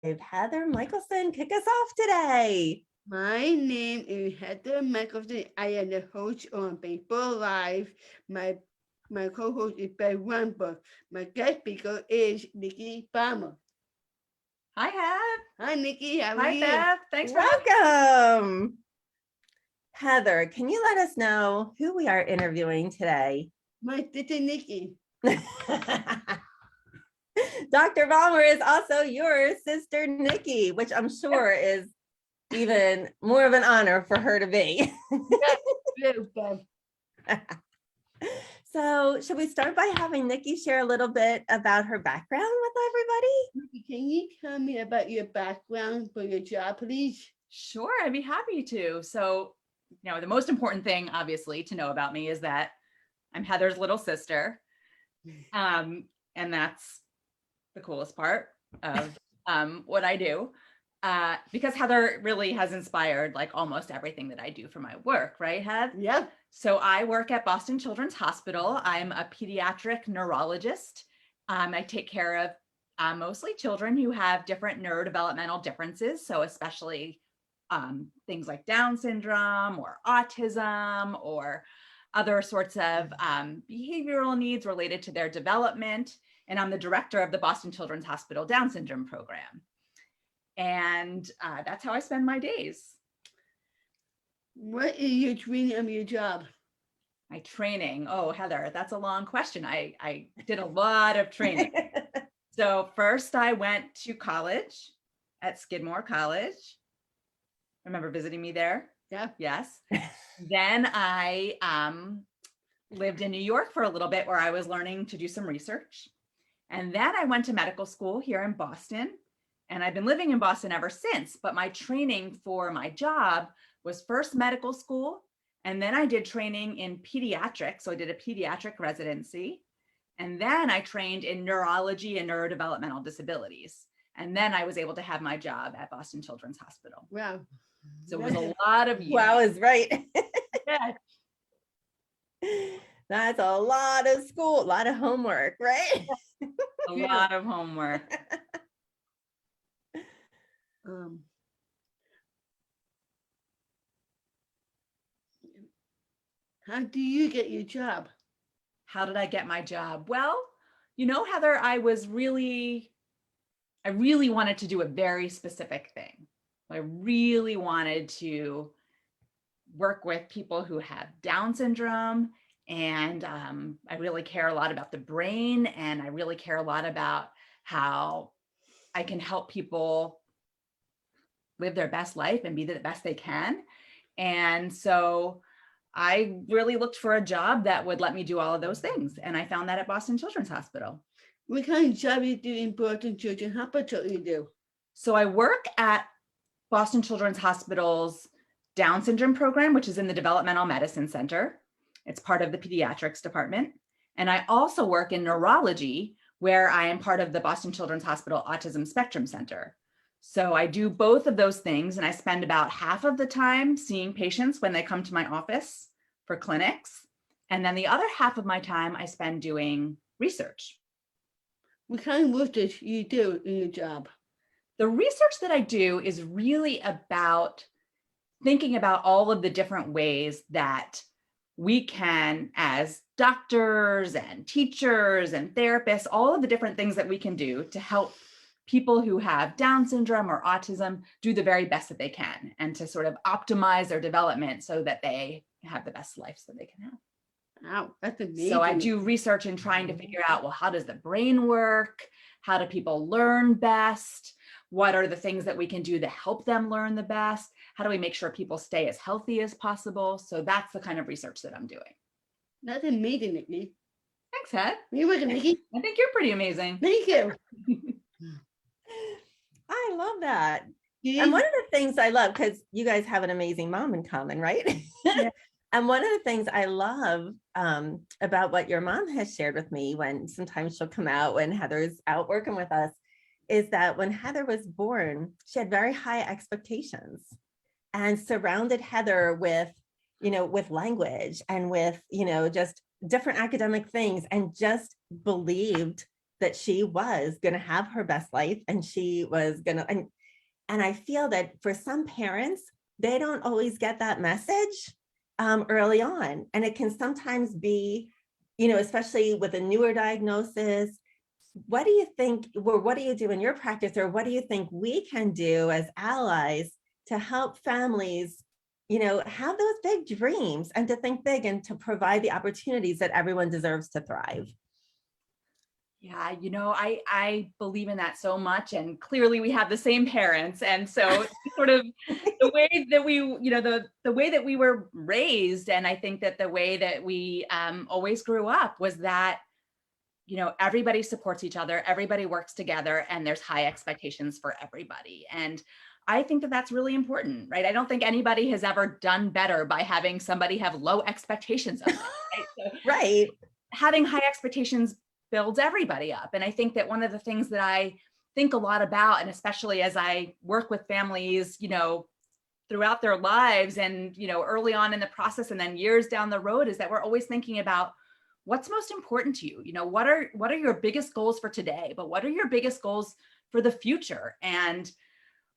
Heather Michelson, kick us off today. My name is Heather Michelson. I am the host on Facebook Live. My co-host is Beth Rumble. My guest speaker is Nicole Baumer. Hi, Hev. Hi, Nikki. How are Hi, you? Beth. Thanks for having me. Welcome. Heather, can you let us know who we are interviewing today? My sister Nikki. Dr. Baumer is also your sister, Nikki, which I'm sure is even more of an honor for her to be. Yes, Beth. So should we start by having Nikki share a little bit about her background with everybody? Nikki, can you tell me about your background for your job, please? Sure, I'd be happy to. So, the most important thing, obviously, to know about me is that I'm Heather's little sister. And that's the coolest part of what I do. Because Heather really has inspired like almost everything that I do for my work, right, Heather? Yeah. So I work at Boston Children's Hospital. I'm a pediatric neurologist. I take care of mostly children who have different neurodevelopmental differences. So especially things like Down syndrome or autism or other sorts of behavioral needs related to their development. And I'm the director of the Boston Children's Hospital Down syndrome program. And that's how I spend my days. What is your training of your job? My training. Oh, Heather, that's a long question. I did a lot of training. So first I went to college at Skidmore College. Remember visiting me there? Yeah. Yes. Then I lived in New York for a little bit where I was learning to do some research. And then I went to medical school here in Boston. And I've been living in Boston ever since. But my training for my job was first medical school. And then I did training in pediatrics. So I did a pediatric residency. And then I trained in neurology and neurodevelopmental disabilities. And then I was able to have my job at Boston Children's Hospital. Wow. So it was a lot of years. Wow is right. Yeah. That's a lot of school, a lot of homework, right? A lot of homework. How do you get your job? How did I get my job? Well, Heather, I really wanted to do a very specific thing. I really wanted to work with people who have Down syndrome. And I really care a lot about the brain. And I really care a lot about how I can help people live their best life and be the best they can. And so I really looked for a job that would let me do all of those things. And I found that at Boston Children's Hospital. What kind of job you do in Boston Children's Hospital you do? So I work at Boston Children's Hospital's Down syndrome program, which is in the Developmental Medicine Center. It's part of the pediatrics department. And I also work in neurology, where I am part of the Boston Children's Hospital Autism Spectrum Center. So I do both of those things, and I spend about half of the time seeing patients when they come to my office for clinics. And then the other half of my time I spend doing research. What kind of research you do in your job? The research that I do is really about thinking about all of the different ways that we can, as doctors and teachers and therapists, all of the different things that we can do to help people who have Down syndrome or autism do the very best that they can, and to sort of optimize their development so that they have the best lives that they can have. Wow, that's amazing. So I do research in trying to figure out, well, how does the brain work? How do people learn best? What are the things that we can do to help them learn the best? How do we make sure people stay as healthy as possible? So that's the kind of research that I'm doing. That's amazing, Nikki. Thanks, Head. You're welcome, Nikki. I think you're pretty amazing. Thank you. I love that. And one of the things I love, because you guys have an amazing mom in common, right? Yeah. And one of the things I love about what your mom has shared with me, when sometimes she'll come out when Heather's out working with us, is that when Heather was born, she had very high expectations and surrounded Heather with, with language and with, just different academic things, and just believed that she was going to have her best life, and she was going to, and I feel that for some parents, they don't always get that message early on. And it can sometimes be, especially with a newer diagnosis. What do you think, or what do you do in your practice, or what do you think we can do as allies to help families, have those big dreams and to think big and to provide the opportunities that everyone deserves to thrive? Yeah, I believe in that so much, and clearly we have the same parents, and so sort of the way that we, the way that we were raised, and I think that the way that we always grew up was that, everybody supports each other, everybody works together, and there's high expectations for everybody. And I think that that's really important, right? I don't think anybody has ever done better by having somebody have low expectations of them, right? So Right. having high expectations builds everybody up. And I think that one of the things that I think a lot about, and especially as I work with families, throughout their lives and, early on in the process and then years down the road, is that we're always thinking about what's most important to you. What are your biggest goals for today, but what are your biggest goals for the future? And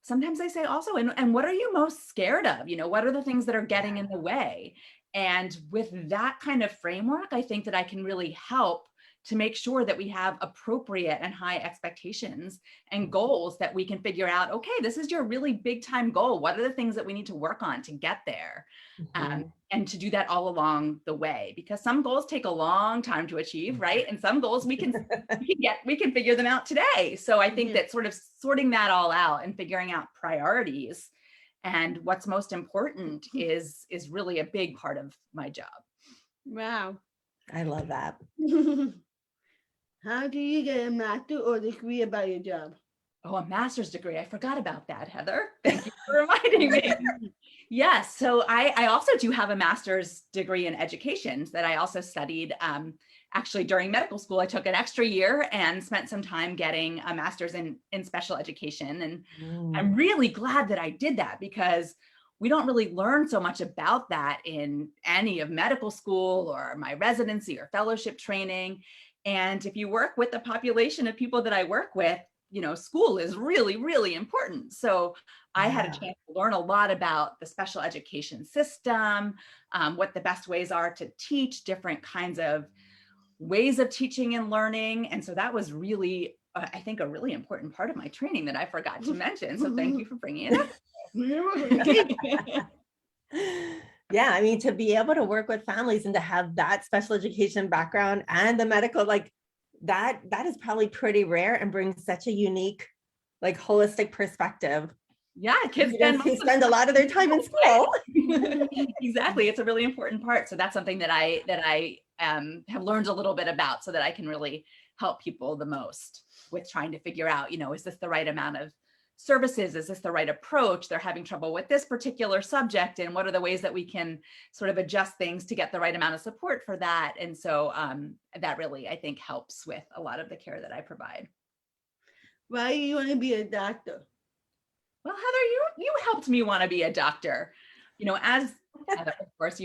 sometimes I say also, and what are you most scared of? What are the things that are getting in the way? And with that kind of framework, I think that I can really help to make sure that we have appropriate and high expectations and goals that we can figure out, okay, this is your really big time goal. What are the things that we need to work on to get there? And to do that all along the way, because some goals take a long time to achieve, right? And some goals we can figure them out today. So I think that sort of sorting that all out and figuring out priorities and what's most important is really a big part of my job. Wow. I love that. How do you get a master's or degree about your job? Oh, a master's degree. I forgot about that, Heather. Thank you for reminding me. Yes. So I also do have a master's degree in education that I also studied. Actually, during medical school, I took an extra year and spent some time getting a master's in special education. And I'm really glad that I did that, because we don't really learn so much about that in any of medical school or my residency or fellowship training. And if you work with the population of people that I work with, school is really, really important. So I had a chance to learn a lot about the special education system, what the best ways are to teach, different kinds of ways of teaching and learning. And so that was really, I think, a really important part of my training that I forgot to mention. So thank you for bringing it up. Yeah, I mean, to be able to work with families and to have that special education background and the medical, like that is probably pretty rare and brings such a unique, like, holistic perspective. Yeah, kids spend a lot of their time in school. Exactly. It's a really important part. So that's something that I have learned a little bit about, so that I can really help people the most with trying to figure out, is this the right amount of services? Is this the right approach? They're having trouble with this particular subject, and what are the ways that we can sort of adjust things to get the right amount of support for that? And so that really, I think, helps with a lot of the care that I provide. Why do you want to be a doctor? Well, Heather, you helped me want to be a doctor. As Heather, of course,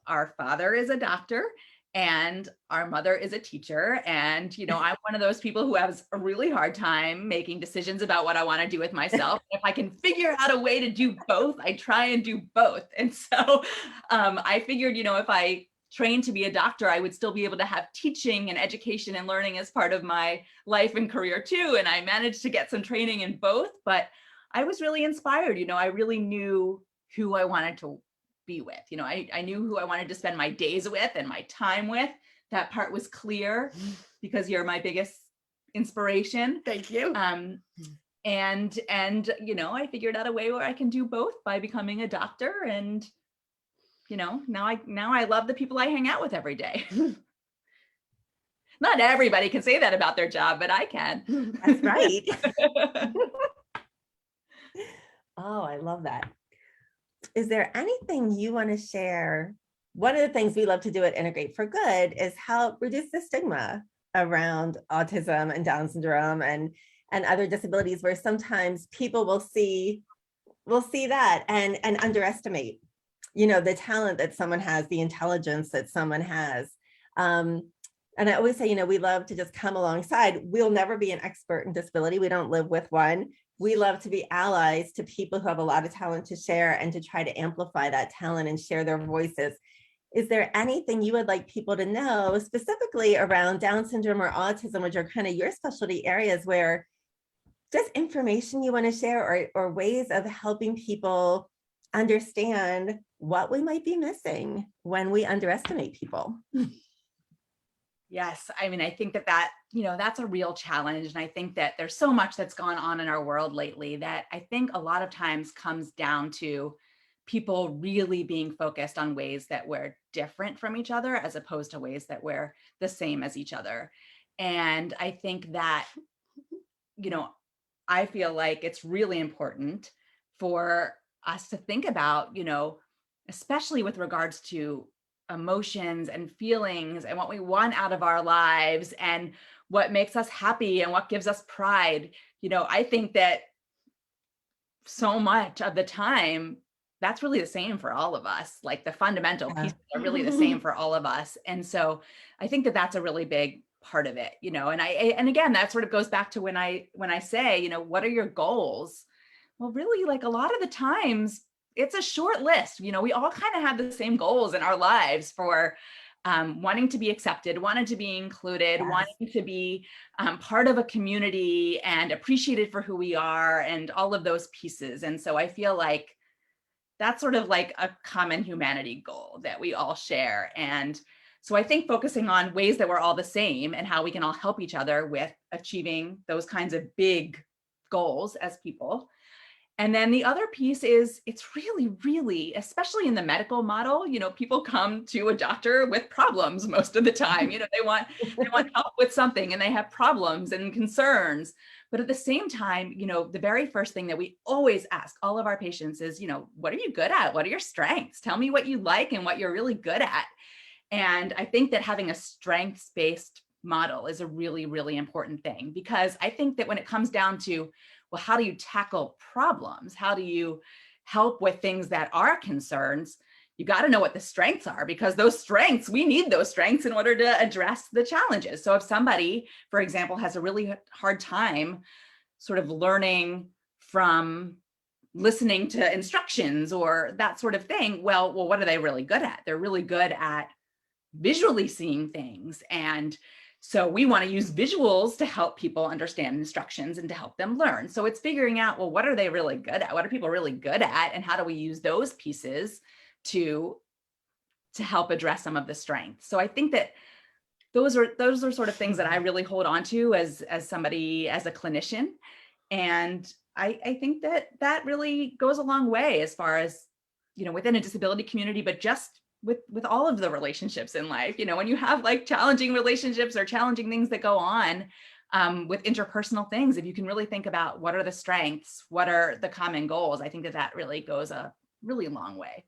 our father is a doctor and our mother is a teacher. And, I'm one of those people who has a really hard time making decisions about what I want to do with myself. If I can figure out a way to do both, I try and do both. And so I figured, if I trained to be a doctor, I would still be able to have teaching and education and learning as part of my life and career too. And I managed to get some training in both, but I was really inspired. I really knew who I wanted to be with. I knew who I wanted to spend my days with and my time with. That part was clear, because you're my biggest inspiration. Thank you. And I figured out a way where I can do both by becoming a doctor. And now I love the people I hang out with every day. Not everybody can say that about their job, but I can. That's right. Oh, I love that. Is there anything you want to share? One of the things we love to do at Integrate for Good is help reduce the stigma around autism and Down syndrome and other disabilities, where sometimes people will see that and underestimate, the talent that someone has, the intelligence that someone has. And I always say, we love to just come alongside. We'll never be an expert in disability. We don't live with one. We love to be allies to people who have a lot of talent to share and to try to amplify that talent and share their voices. Is there anything you would like people to know specifically around Down syndrome or autism, which are kind of your specialty areas, where just information you want to share, or ways of helping people understand what we might be missing when we underestimate people? Yes, I mean, I think that's a real challenge. And I think that there's so much that's gone on in our world lately that I think a lot of times comes down to people really being focused on ways that we're different from each other, as opposed to ways that we're the same as each other. And I think that, I feel like it's really important for us to think about, especially with regards to emotions and feelings and what we want out of our lives and what makes us happy and what gives us pride. I think that so much of the time, that's really the same for all of us. Like the fundamental pieces are really the same for all of us. And so I think that that's a really big part of it, and again, that sort of goes back to when I say, what are your goals? Well, really, like a lot of the times it's a short list. We all kind of have the same goals in our lives for wanting to be accepted, wanting to be included, Yes. wanting to be part of a community and appreciated for who we are and all of those pieces. And so I feel like that's sort of like a common humanity goal that we all share. And so I think focusing on ways that we're all the same and how we can all help each other with achieving those kinds of big goals as people. And then the other piece is it's really, really, especially in the medical model, people come to a doctor with problems most of the time. They want help with something and they have problems and concerns. But at the same time, the very first thing that we always ask all of our patients is, what are you good at? What are your strengths? Tell me what you like and what you're really good at. And I think that having a strengths-based model is a really, really important thing, because I think that when it comes down to, well, how do you tackle problems? How do you help with things that are concerns? You got to know what the strengths are, because we need those strengths in order to address the challenges. So if somebody, for example, has a really hard time sort of learning from listening to instructions or that sort of thing, well, what are they really good at? They're really good at visually seeing things. And so we want to use visuals to help people understand instructions and to help them learn. So it's figuring out, well, what are they really good at? What are people really good at? And how do we use those pieces to help address some of the strengths? So I think that those are sort of things that I really hold on to as somebody, as a clinician. And I think that really goes a long way as far as, within a disability community, but just with all of the relationships in life. When you have like challenging relationships or challenging things that go on with interpersonal things, if you can really think about what are the strengths, what are the common goals, I think that really goes a really long way.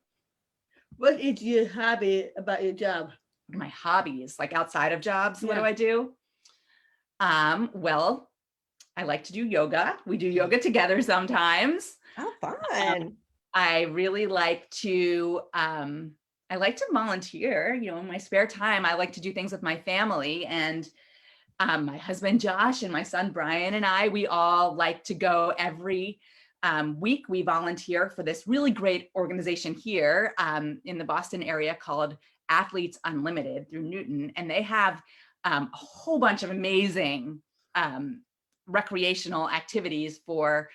What is your hobby about your job? My hobbies, like outside of jobs, what do Yeah. I do? Well, I like to do yoga. We do yoga together sometimes. Oh, fun. I really like to volunteer, in my spare time. I like to do things with my family, and my husband, Josh, and my son, Brian, and we all like to go every week. We volunteer for this really great organization here in the Boston area called Athletes Unlimited through Newton. And they have a whole bunch of amazing recreational activities for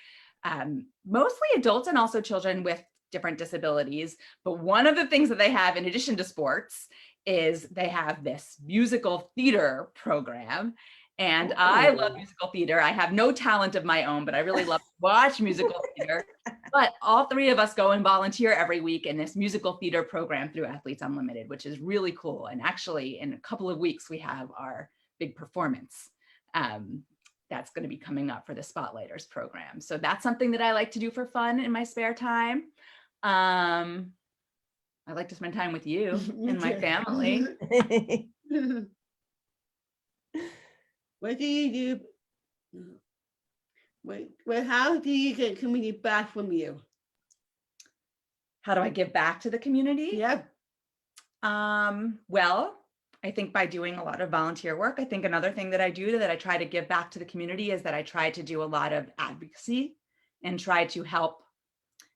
mostly adults and also children with different disabilities. But one of the things that they have, in addition to sports, is they have this musical theater program. And I love musical theater. I have no talent of my own, but I really love to watch musical theater. But all three of us go and volunteer every week in this musical theater program through Athletes Unlimited, which is really cool. And actually, in a couple of weeks, we have our big performance that's going to be coming up for the Spotlighters program. So that's something that I like to do for fun in my spare time. I like to spend time with you and my family. What do you do? Well, how do you get community back from you? How do I give back to the community? Yeah. Well, I think by doing a lot of volunteer work, I think another thing that I do that I try to give back to the community is that I try to do a lot of advocacy and try to help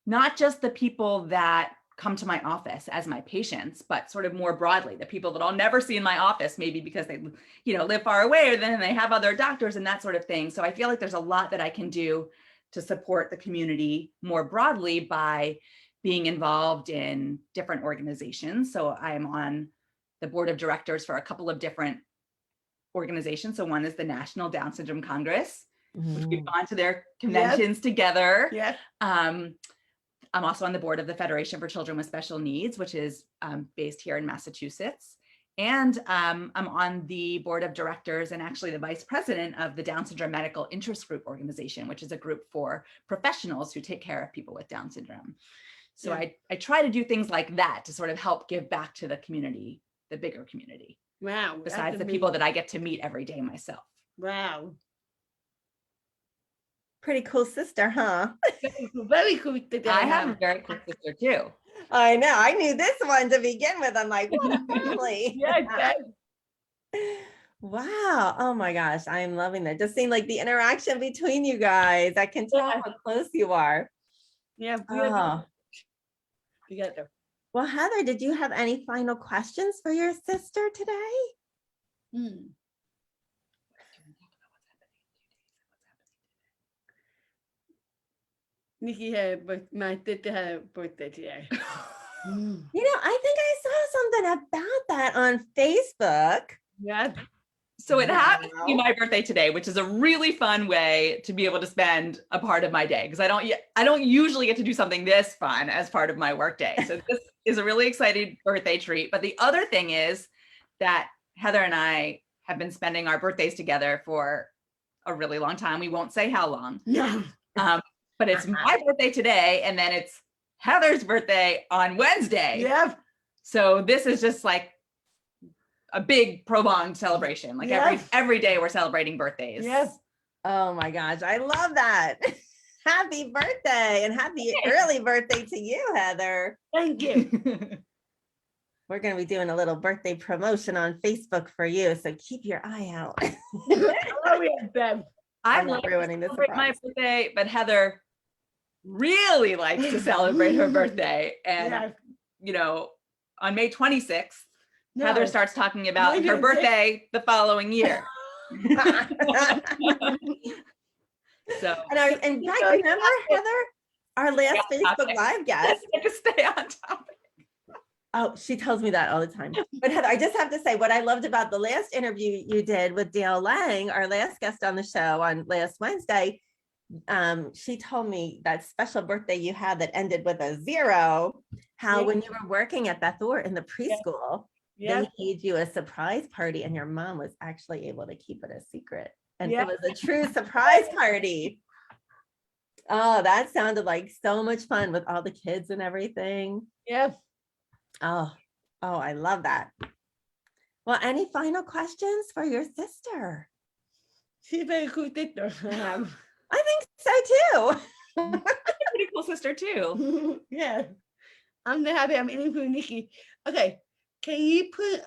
not just the people that come to my office as my patients, but sort of more broadly, the people that I'll never see in my office, maybe because they, live far away, or then they have other doctors and that sort of thing. So I feel like there's a lot that I can do to support the community more broadly by being involved in different organizations. So I'm on the board of directors for a couple of different organizations. So one is the National Down Syndrome Congress, which we've gone to their conventions together. Yeah. I'm also on the board of the Federation for Children with Special Needs, which is based here in Massachusetts. And I'm on the board of directors and actually the vice president of the Down Syndrome Medical Interest Group organization, which is a group for professionals who take care of people with Down syndrome. So I try to do things like that to sort of help give back to the community, the bigger community. Wow. Besides the people that I get to meet every day myself. Wow. Pretty cool sister, huh? Very cool. I have a very cool sister too. I know. I knew this one to begin with. I'm like, what a family. Yeah. Wow. Oh my gosh. I'm loving that. Just seeing like the interaction between you guys. I can tell how close you are. Yeah. Oh. Together. Well, Heather, did you have any final questions for your sister today? Nikki my sister had a birthday today. I think I saw something about that on Facebook. Yeah. So it happens to be my birthday today, which is a really fun way to be able to spend a part of my day, because I don't usually get to do something this fun as part of my workday. So this is a really exciting birthday treat. But the other thing is that Heather and I have been spending our birthdays together for a really long time. We won't say how long. Yeah. But it's my birthday today, and then it's Heather's birthday on Wednesday. Yeah. So this is just like a big prolonged celebration. Like every day we're celebrating birthdays. Yes. Oh my gosh. I love that. Happy birthday and happy early birthday to you, Heather. Thank you. We're going to be doing a little birthday promotion on Facebook for you. So keep your eye out. Oh, yeah, Bev. I I'm love not to ruining this celebrate my surprise. birthday, but Heather really likes to celebrate her birthday. And, on May 26th, Heather starts talking about her birthday the following year. So, and in fact, remember, Heather, our last Facebook Live guest. To stay on topic. Oh, she tells me that all the time. But Heather, I just have to say what I loved about the last interview you did with Dale Lang, our last guest on the show on last Wednesday. She told me that special birthday you had that ended with a 0, how when you were working at Beth Orr in the preschool, they made you a surprise party and your mom was actually able to keep it a secret. And it was a true surprise party. Oh, that sounded like so much fun with all the kids and everything. Yeah. Oh, I love that. Well, any final questions for your sister? She's a very cool sister. I think so too. Pretty cool sister too. Yeah. I'm so happy I'm in for Nikki. Okay. Can you put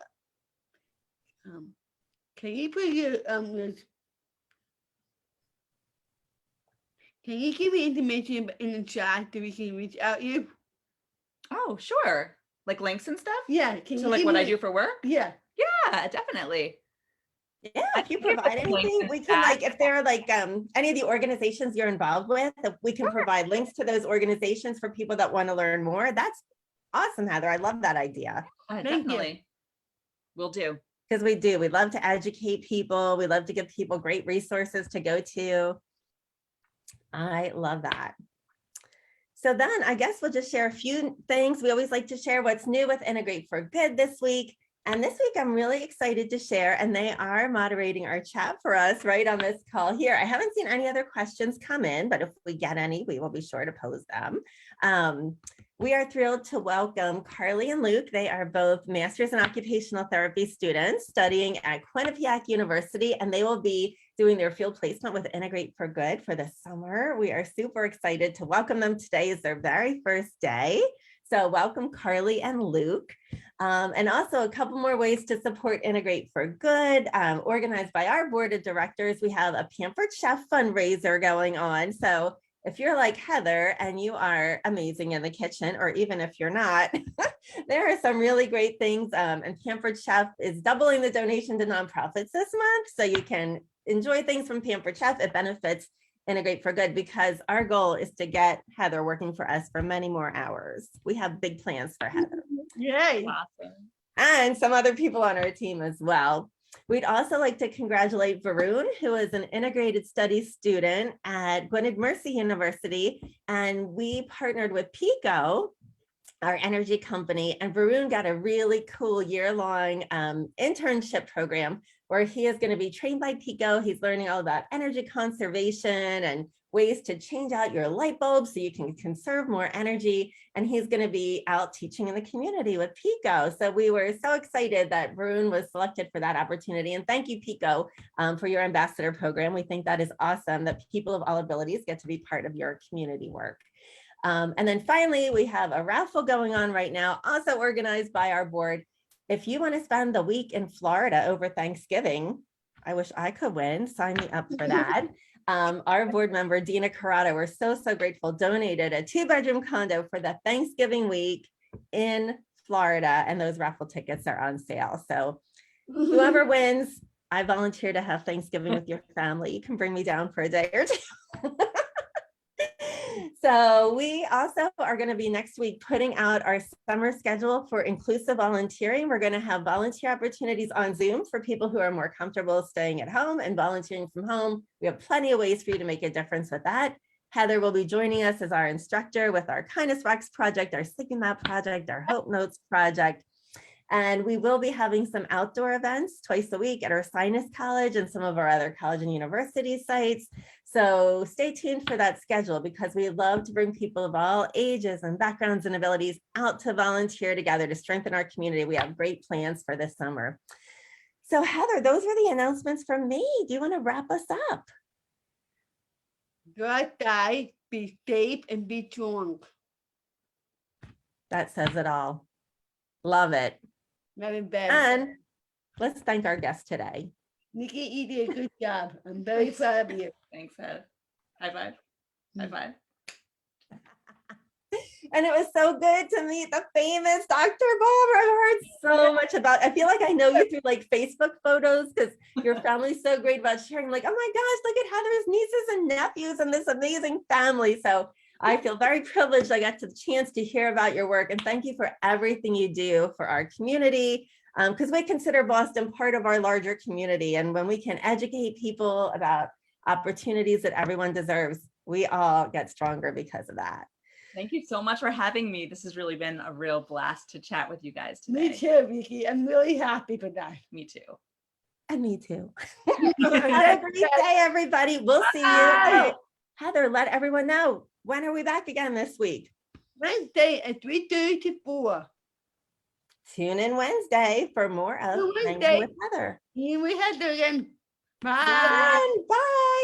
your can you give me information in the chat so we can reach out to you? Oh, sure. Like links and stuff? Yeah. So like what I do for work? Yeah. Yeah, definitely. Yeah, if you provide anything, we can like, if there are like any of the organizations you're involved with, if we can provide links to those organizations for people that want to learn more. That's awesome, Heather. I love that idea. Definitely. Will do. Because we love to educate people. We love to give people great resources to go to. I love that. So then I guess we'll just share a few things. We always like to share what's new with Integrate for Good this week. And this week I'm really excited to share, and they are moderating our chat for us right on this call here. I haven't seen any other questions come in, but if we get any, we will be sure to pose them. We are thrilled to welcome Carly and Luke. They are both Masters in Occupational Therapy students studying at Quinnipiac University, and they will be doing their field placement with Integrate for Good for the summer. We are super excited to welcome them. Today is their very first day. So welcome Carly and Luke. And also a couple more ways to support Integrate for Good, organized by our board of directors. We have a Pampered Chef fundraiser going on. So if you're like Heather and you are amazing in the kitchen, or even if you're not, there are some really great things. And Pampered Chef is doubling the donation to nonprofits this month. So you can enjoy things from Pampered Chef. It benefits Integrate for Good because our goal is to get Heather working for us for many more hours. We have big plans for Heather. Yay. Awesome. And some other people on our team as well. We'd also like to congratulate Varun, who is an integrated studies student at Gwynedd Mercy University. And we partnered with Pico, our energy company, and Varun got a really cool year-long internship program where he is going to be trained by Pico. He's learning all about energy conservation and ways to change out your light bulb so you can conserve more energy. And he's going to be out teaching in the community with Pico. So we were so excited that Varun was selected for that opportunity. And thank you, Pico, for your ambassador program. We think that is awesome that people of all abilities get to be part of your community work. And then finally, we have a raffle going on right now, also organized by our board. If you want to spend the week in Florida over Thanksgiving, I wish I could win, sign me up for that. Our board member, Dina Corrado, we're so grateful, donated a 2-bedroom condo for the Thanksgiving week in Florida, and those raffle tickets are on sale. So whoever wins, I volunteer to have Thanksgiving with your family. You can bring me down for a day or two. So we also are going to be next week putting out our summer schedule for inclusive volunteering. We're going to have volunteer opportunities on Zoom for people who are more comfortable staying at home and volunteering from home. We have plenty of ways for you to make a difference with that. Heather will be joining us as our instructor with our Kindness Rocks project, our Sleeping Map project, our Hope Notes project. And we will be having some outdoor events twice a week at our Sinus College and some of our other college and university sites. So stay tuned for that schedule because we love to bring people of all ages and backgrounds and abilities out to volunteer together to strengthen our community. We have great plans for this summer. So Heather, those were the announcements from me. Do you want to wrap us up? God guide, be safe and be strong. That says it all. Love it. Very bad. And let's thank our guest today. Nikki, you did a good job. I'm very proud of you. Thanks, Ed. High five. High five. And it was so good to meet the famous Dr. Baumer. I've heard so much about, I feel like I know you through like Facebook photos because your family's so great about sharing, like, oh my gosh, look at Heather's nieces and nephews and this amazing family. So I feel very privileged I got the chance to hear about your work, and thank you for everything you do for our community, because we consider Boston part of our larger community. And when we can educate people about opportunities that everyone deserves, we all get stronger because of that. Thank you so much for having me. This has really been a real blast to chat with you guys today. Me too, Vicky. I'm really happy for that. Me too. And me too. Have a great day, everybody. We'll see you. Oh, Heather, let everyone know, when are we back again this week? Wednesday at 3:30 to 4. Tune in Wednesday for more of Hanging with Heather. Hanging with Heather again. Bye. Bye. Bye.